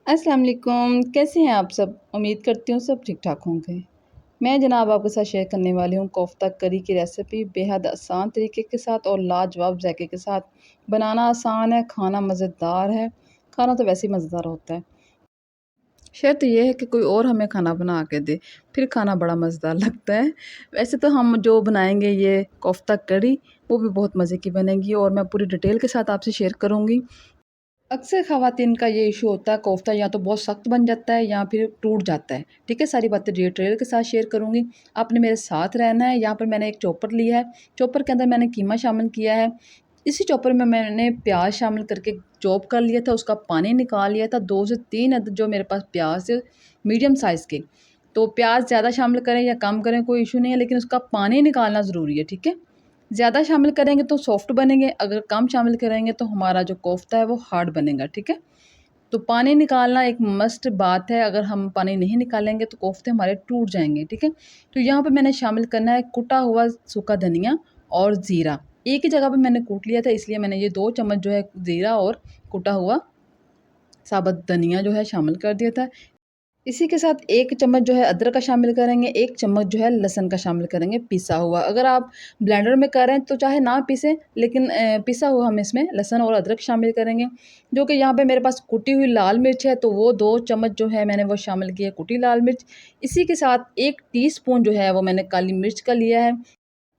अस्सलाम वालेकुम, कैसे हैं आप सब? उम्मीद करती हूँ सब ठीक-ठाक होंगे। मैं जनाब आपके साथ शेयर करने वाली हूँ कोफ्ता करी की रेसिपी बेहद आसान तरीके के साथ और लाजवाब ज़ायके के साथ। बनाना आसान है, खाना मज़ेदार है, खाना तो वैसे ही मज़ेदार होता है। शर्त ये है कि कोई और हमें खाना बना के दे, फिर खाना बड़ा मज़ेदार लगता है। वैसे तो हम जो बनाएँगे ये कोफ्ता करी, वो भी बहुत मज़े की बनेगी और मैं पूरी डिटेल के साथ आपसे शेयर करूँगी। अक्सर ख़वातीन का ये इशू होता है कोफ्ता या तो बहुत सख्त बन जाता है या फिर टूट जाता है। ठीक है, सारी बातें डिटेल के साथ शेयर करूँगी। आपने मेरे साथ रहना है। यहाँ पर मैंने एक चॉपर लिया है, चॉपर के अंदर मैंने कीमा शामिल किया है। इसी चॉपर में मैंने प्याज शामिल करके चॉप कर लिया था, उसका पानी निकाल लिया था। 2 से 3 अदद जो मेरे पास प्याज थे मीडियम साइज़ के। तो प्याज ज़्यादा शामिल करें या कम करें कोई इशू नहीं है, लेकिन उसका पानी निकालना ज़रूरी है। ठीक है, ज़्यादा शामिल करेंगे तो सॉफ्ट बनेंगे, अगर कम शामिल करेंगे तो हमारा जो कोफ्ता है वो हार्ड बनेगा, ठीक है? तो पानी निकालना एक मस्ट बात है, अगर हम पानी नहीं निकालेंगे तो कोफ्ते हमारे टूट जाएँगे, ठीक है? तो यहाँ पे मैंने शामिल करना है कुटा हुआ सूखा धनिया और ज़ीरा। एक ही जगह पे मैंने कूट लिया था, इसलिए मैंने ये 2 चम्मच जो है ज़ीरा और कुटा हुआ साबुत धनिया जो है शामिल कर दिया था। इसी के साथ 1 चम्मच जो है अदरक का शामिल करेंगे, 1 चम्मच जो है लहसुन का शामिल करेंगे पिसा हुआ। अगर आप ब्लेंडर में कर रहे हैं तो चाहे ना पीसें, लेकिन पिसा हुआ हम इसमें लहसुन और अदरक शामिल करेंगे। जो कि यहाँ पे मेरे पास कुटी हुई लाल मिर्च है, तो वो 2 चम्मच जो है मैंने वो शामिल किया कुटी लाल मिर्च। इसी के साथ 1 टीस्पून जो है वो मैंने काली मिर्च का लिया है।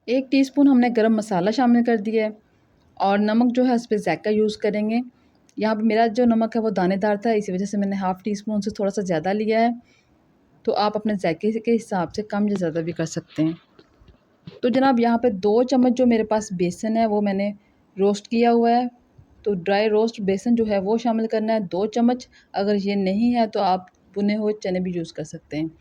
1 टीस्पून हमने गरम मसाला शामिल कर दिया है। और नमक जो है उस पे ज़ायका यूज़ करेंगे। यहाँ पे मेरा जो नमक है वो दानेदार था, इसी वजह से मैंने हाफ़ टी स्पून से थोड़ा-सा ज़्यादा लिया है। तो आप अपने ज़ायके के हिसाब से कम या ज़्यादा भी कर सकते हैं। तो जनाब यहाँ पे 2 चम्मच जो मेरे पास बेसन है वो मैंने रोस्ट किया हुआ है। तो ड्राई रोस्ट बेसन जो है वो शामिल करना है 2 चम्मच। अगर ये नहीं है तो आप भुने हुए चने भी यूज़ कर सकते हैं।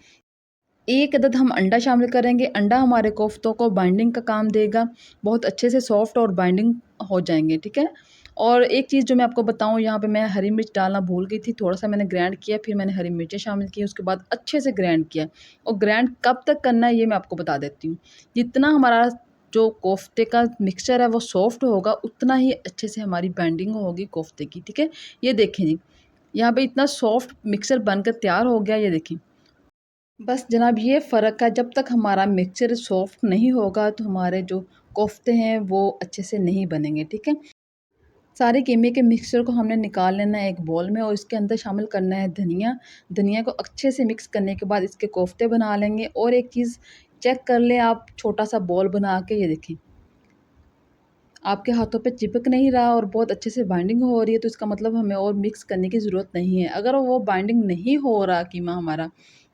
1 अदद हम अंडा शामिल करेंगे। अंडा हमारे कोफ्तों को बाइंडिंग का काम देगा। बहुत अच्छे से सॉफ्ट और बाइंडिंग हो जाएँगे, ठीक है? और एक चीज़ जो मैं आपको बताऊँ, यहाँ पे मैं हरी मिर्च डालना भूल गई थी। थोड़ा-सा मैंने ग्राइंड किया, फिर मैंने हरी मिर्चें शामिल की, उसके बाद अच्छे से ग्राइंड किया। और ग्राइंड कब तक करना है ये मैं आपको बता देती हूँ। जितना हमारा जो कोफ्ते का मिक्सचर है वो सॉफ्ट होगा, उतना ही अच्छे से हमारी बाइंडिंग होगी कोफ्ते की, ठीक है? ये देखें जी, यहाँ पे इतना सॉफ्ट मिक्सचर बनकर तैयार हो गया, ये देखिए। बस जनाब ये फ़र्क है, जब तक हमारा मिक्सचर सॉफ्ट नहीं होगा तो हमारे जो कोफ्ते हैं वो अच्छे से नहीं बनेंगे, ठीक है? सारे कीमे के मिक्सचर को हमने निकाल लेना है एक बाउल में और इसके अंदर शामिल करना है धनिया। धनिया को अच्छे से मिक्स करने के बाद इसके कोफ्ते बना लेंगे। और एक चीज़ चेक कर लें आप, छोटा-सा बॉल बना के, ये देखें, आपके हाथों पे चिपक नहीं रहा और बहुत अच्छे से बाइंडिंग हो रही है, तो इसका मतलब हमें और मिक्स करने की ज़रूरत नहीं है। अगर वो बाइंडिंग नहीं हो रहा कीमा हमारा,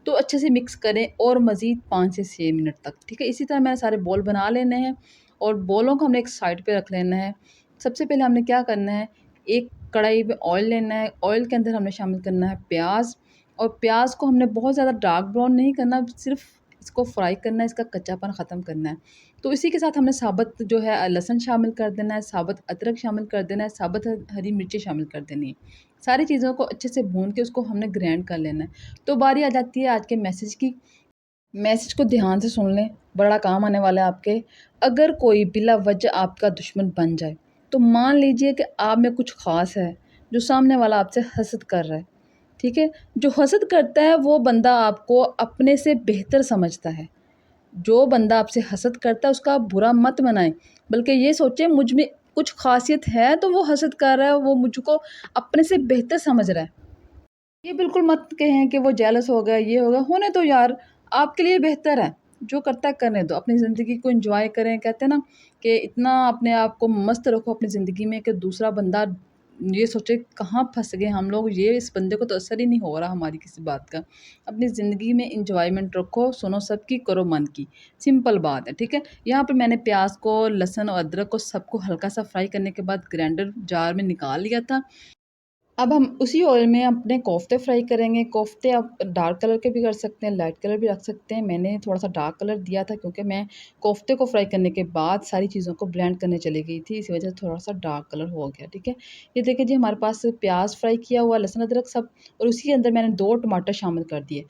तो अच्छे से मिक्स करें और मज़ीद 5 से 6 मिनट तक, ठीक है? इसी तरह मैंने सारे बॉल बना लेने हैं और बॉलों को हमने एक साइड पे रख लेना है। सबसे पहले हमने क्या करना है, एक कढ़ाई में ऑयल लेना है, ऑयल के अंदर हमने शामिल करना है प्याज़। और प्याज़ को हमने बहुत ज़्यादा डार्क ब्राउन नहीं करना, सिर्फ़ इसको फ्राई करना है, इसका कच्चापन ख़त्म करना है। तो इसी के साथ हमने साबुत जो है लहसुन शामिल कर देना है, साबुत अदरक शामिल कर देना है, साबुत हरी मिर्ची शामिल कर देनी है। सारी चीज़ों को अच्छे से भून के उसको हमने ग्राइंड कर लेना है। तो बारी आ जाती है आज के मैसेज की। मैसेज को ध्यान से सुन लें, बड़ा काम आने वाला है आपके। अगर कोई बिला वजह आपका दुश्मन बन जाए, तो मान लीजिए कि आप में कुछ ख़ास है, जो सामने वाला आपसे हसद कर रहा है, ठीक है? जो हसद करता है वो बंदा आपको अपने से बेहतर समझता है। जो बंदा आपसे हसद करता है उसका आप बुरा मत बनाएँ, बल्कि ये सोचें मुझ में कुछ ख़ासियत है तो वो हसद कर रहा है, वो मुझको अपने से बेहतर समझ रहा है। ये बिल्कुल मत कहें कि वो जेलस हो गया, ये हो गया, होने दो यार, आपके लिए बेहतर है। जो करता है करने दो, अपनी ज़िंदगी को एन्जॉय करें। कहते हैं ना कि इतना अपने आप को मस्त रखो अपनी ज़िंदगी में कि दूसरा बंदा ये सोचे कहाँ फँस गए हम लोग, ये इस बंदे को तो असर ही नहीं हो रहा हमारी किसी बात का। अपनी ज़िंदगी में एन्जॉयमेंट रखो, सुनो सबकी, करो मन की। सिंपल बात है, ठीक है? यहाँ पे मैंने प्याज़ को, लहसुन और अदरक को सबको हल्का-सा फ्राई करने के बाद ग्राइंडर जार में निकाल लिया था। अब हम उसी ऑयल में अपने कोफ्ते फ्राई करेंगे। कोफ्ते आप डार्क कलर के भी कर सकते हैं, लाइट कलर भी रख सकते हैं। मैंने थोड़ा-सा डार्क कलर दिया था क्योंकि मैं कोफ्ते को फ्राई करने के बाद सारी चीज़ों को ब्लेंड करने चली गई थी, इसी वजह से थोड़ा-सा डार्क कलर हो गया, ठीक है? ये देखिए जी, हमारे पास प्याज़ फ्राई किया हुआ, लहसुन अदरक सब, और उसी के अंदर मैंने 2 टमाटर शामिल कर दिए।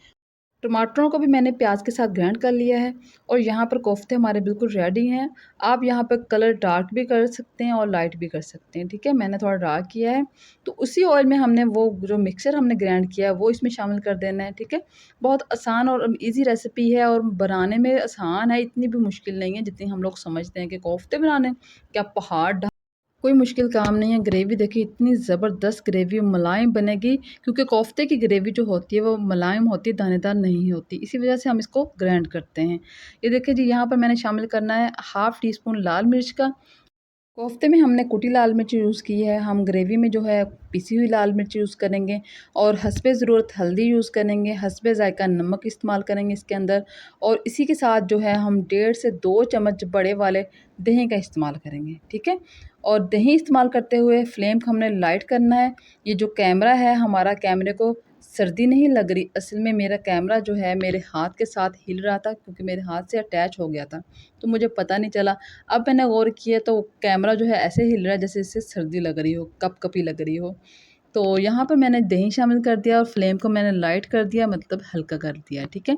टमाटरों को भी मैंने प्याज के साथ ग्राइंड कर लिया है और यहाँ पर कोफ्ते हमारे बिल्कुल रेडी हैं। आप यहाँ पर कलर डार्क भी कर सकते हैं और लाइट भी कर सकते हैं, ठीक है। मैंने थोड़ा डार्क किया है। तो उसी ऑयल में हमने वो जो मिक्सर हमने ग्राइंड किया है वो इसमें शामिल कर देना है, ठीक है। बहुत आसान और ईज़ी रेसिपी है और बनाने में आसान है, इतनी भी मुश्किल नहीं है जितनी हम लोग समझते हैं कि कोफ्ते बनाने क्या पहाड़ कोई मुश्किल काम नहीं है। ग्रेवी देखिए इतनी ज़बरदस्त ग्रेवी मुलायम बनेगी, क्योंकि कोफ्ते की ग्रेवी जो होती है वो मुलायम होती है, दानेदार नहीं होती। इसी वजह से हम इसको ग्राइंड करते हैं। ये देखिए जी, यहाँ पर मैंने शामिल करना है हाफ़ टी स्पून लाल मिर्च का। कोफ्ते में हमने कुटी लाल मिर्च यूज़ की है, हम ग्रेवी में जो है पिसी हुई लाल मिर्च यूज़ करेंगे और हस्बे ज़रूरत हल्दी यूज़ करेंगे, हस्बे ज़ायक़ा नमक इस्तेमाल करेंगे इसके अंदर। और इसी के साथ जो है हम 1.5 से 2 चम्मच बड़े वाले दही का इस्तेमाल करेंगे, ठीक है। और दही इस्तेमाल करते हुए फ्लेम को हमने लाइट करना है। ये जो कैमरा है हमारा, कैमरे को सर्दी नहीं लग रही, असल में मेरा कैमरा जो है मेरे हाथ के साथ हिल रहा था, क्योंकि मेरे हाथ से अटैच हो गया था, तो मुझे पता नहीं चला। अब मैंने गौर किया तो कैमरा जो है ऐसे हिल रहा है जैसे इससे सर्दी लग रही हो, कपकपी लग रही हो। तो यहाँ पर मैंने दही शामिल कर दिया और फ्लेम को मैंने लाइट कर दिया, मतलब हल्का कर दिया, ठीक है।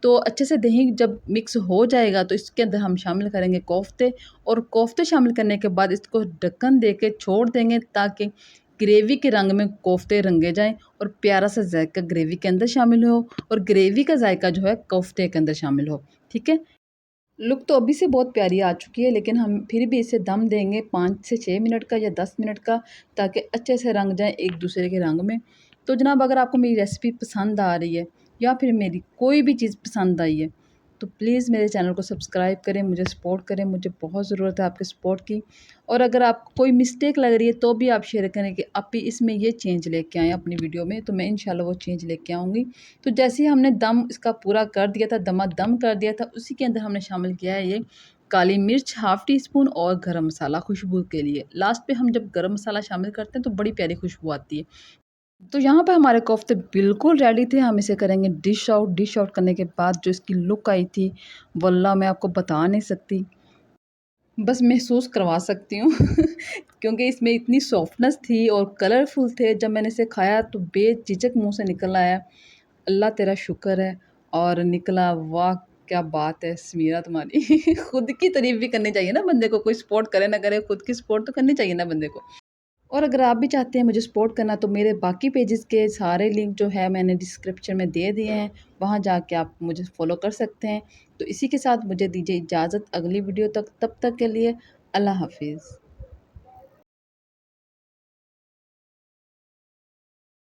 तो अच्छे से दही जब मिक्स हो जाएगा तो इसके अंदर हम शामिल करेंगे कोफ्ते, और कोफ्ते शामिल करने के बाद इसको ढक्कन दे के छोड़ देंगे ताकि ग्रेवी के रंग में कोफ्ते रंगे जाएँ और प्यारा सा जायका ग्रेवी के अंदर शामिल हो और ग्रेवी का जायका जो है कोफ्ते के अंदर शामिल हो, ठीक है। लुक तो अभी से बहुत प्यारी आ चुकी है, लेकिन हम फिर भी इसे दम देंगे 5 से 6 मिनट का या 10 मिनट का, ताकि अच्छे से रंग जाएँ एक दूसरे के रंग में। तो जनाब, अगर आपको मेरी रेसिपी पसंद आ रही है या फिर मेरी कोई भी चीज़ पसंद आई है, तो प्लीज़ मेरे चैनल को सब्सक्राइब करें, मुझे सपोर्ट करें, मुझे बहुत ज़रूरत है आपके सपोर्ट की। और अगर आपको कोई मिस्टेक लग रही है तो भी आप शेयर करें कि आप भी इसमें ये चेंज लेके आएँ अपनी वीडियो में, तो मैं इंशाल्लाह वो चेंज लेके आऊँगी। तो जैसे ही हमने दम इसका पूरा कर दिया था, दमादम कर दिया था, उसी के अंदर हमने शामिल किया है ये काली मिर्च हाफ़ टी स्पून और गरम मसाला खुशबू के लिए। लास्ट पे हम जब गरम मसाला शामिल करते हैं तो बड़ी प्यारी खुशबू आती है। तो यहाँ पे हमारे कोफ्ते बिल्कुल रेडी थे, हम इसे करेंगे डिश आउट। डिश आउट करने के बाद जो इसकी लुक आई थी, वल्लाह मैं आपको बता नहीं सकती, बस महसूस करवा सकती हूँ क्योंकि इसमें इतनी सॉफ्टनेस थी और कलरफुल थे। जब मैंने इसे खाया तो बेझिझक मुँह से निकल आया, अल्लाह तेरा शुक्र है। और निकला, वाह क्या बात है समीरा तुम्हारी खुद की तारीफ़ भी करनी चाहिए ना बंदे को, कोई सपोर्ट करे ना करे, खुद की सपोर्ट तो करनी चाहिए ना बंदे को। और अगर आप भी चाहते हैं मुझे सपोर्ट करना, तो मेरे बाकी पेजेस के सारे लिंक जो है मैंने डिस्क्रिप्शन में दे दिए हैं, वहाँ जाके आप मुझे फ़ॉलो कर सकते हैं। तो इसी के साथ मुझे दीजिए इजाज़त अगली वीडियो तक, तब तक के लिए अल्लाह हाफ़िज़।